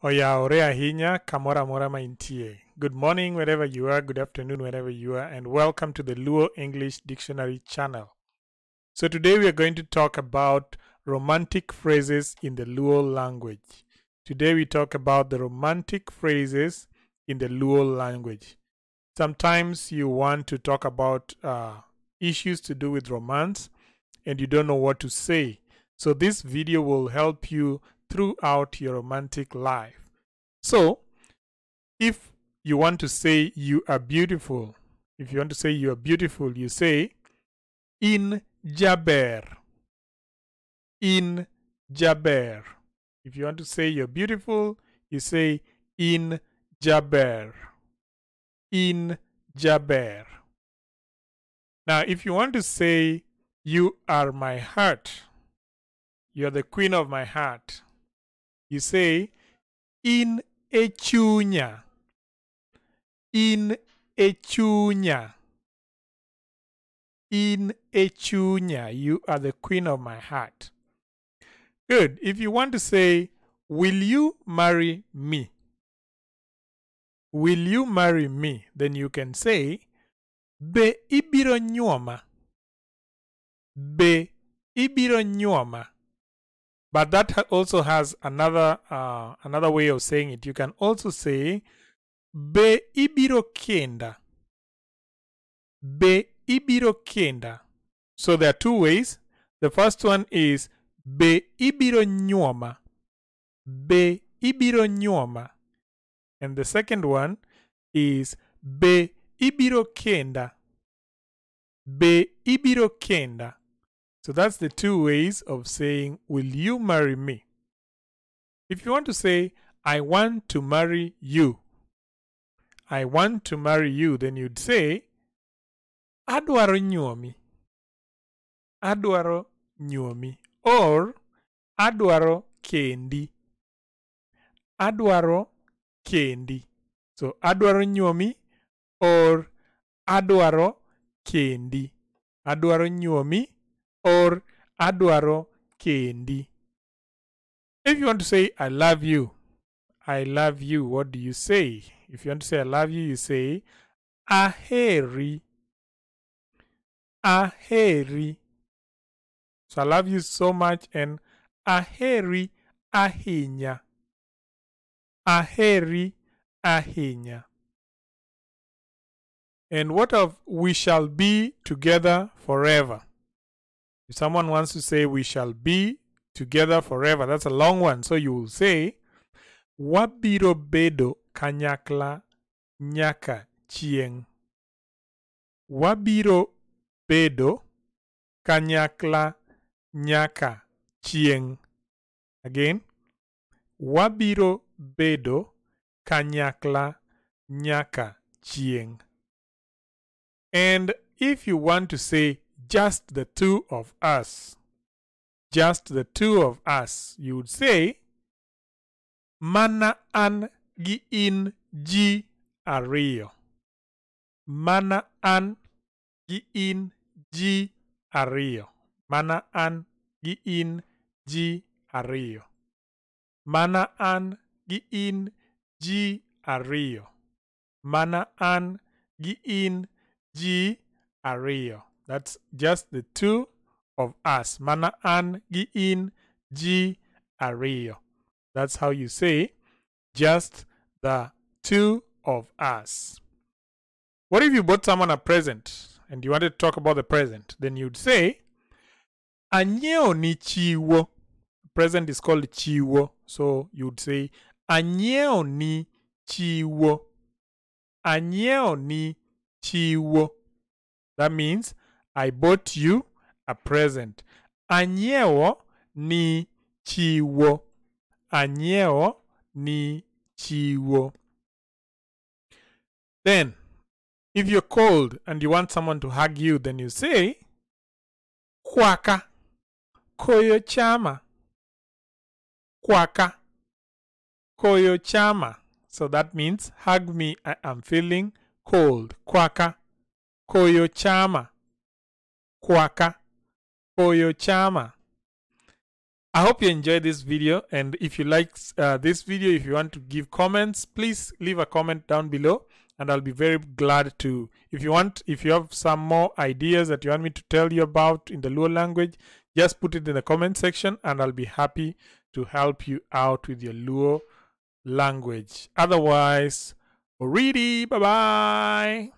Oyaore ahinya kamoro amora ma intie. Good morning wherever you are, good afternoon wherever you are, and welcome to the Luo English Dictionary channel. So today we are going to talk about romantic phrases in the Luo language. Today we talk about the romantic phrases in the Luo language. Sometimes you want to talk about issues to do with romance and you don't know what to say. So this video will help you throughout your romantic life. So if you want to say you are beautiful, you say in Jaber. In Jaber. If you want to say you're beautiful, you say in Jaber. In Jaber. Now, if you want to say you are my heart, you're the queen of my heart, you say in echunya. In echunya. In echunya. You are the queen of my heart. Good. If you want to say, will you marry me? Will you marry me? Then you can say, be ibiro nyuoma. Be ibiro nyuoma. But that also has another way of saying it. You can also say, be ibiro kenda. Be ibiro kenda. So there are two ways. The first one is be ibiro nyuoma. Be ibiro nyuoma. And the second one is be ibiro kenda. Be ibiro kenda. So that's the two ways of saying, will you marry me? If you want to say, I want to marry you. I want to marry you, then you'd say, adwaro nyuomi. Adwaro nyuomi. Or, adwaro kendi. Adwaro kendi. So, adwaro nyuomi or adwaro kendi. Adwaro nyuomi or adwaro kendi. If you want to say, I love you, what do you say? If you want to say, I love you, you say, aheri. Aheri. So, I love you so much and aheri ahinya. Aheri ahinya. And what of we shall be together forever? If someone wants to say we shall be together forever, that's a long one. So you will say, wabiro bedo kanyakla nyaka chieng. Wabiro bedo kanyakla nyaka chieng. Again, wabiro bedo kanyakla nyaka chieng. And if you want to say just the two of us, you would say, mana an gi in ji ariyo. Mana an gi in ji ariyo. Mana an gi in ji ariyo. Mana an gi in ji ariyo. Mana an gi in ji ariyo. That's just the two of us. Mana an gi in ji ariyo. That's how you say just the two of us. What if you bought someone a present and you wanted to talk about the present? Then you'd say, anyeo ni chiwo. Present is called chiwo. So you'd say, anyeo ni chiwo. Anyeo ni chiwo. That means, I bought you a present. Anyeo ni chiwo. Anyeo ni chiwo. Then, if you're cold and you want someone to hug you, then you say, kwaka. Koyo chama. Kwaka. Koyo chama. So that means, hug me, I am feeling cold. Kwaka. Koyo chama. Kwaka. Koyo chama. I hope you enjoyed this video, and if you like this video, if you want to give comments, please leave a comment down below, and I'll be very glad to. If you have some more ideas that you want me to tell you about in the Luo language, just put it in the comment section, and I'll be happy to help you out with your Luo language. Otherwise, already, bye bye.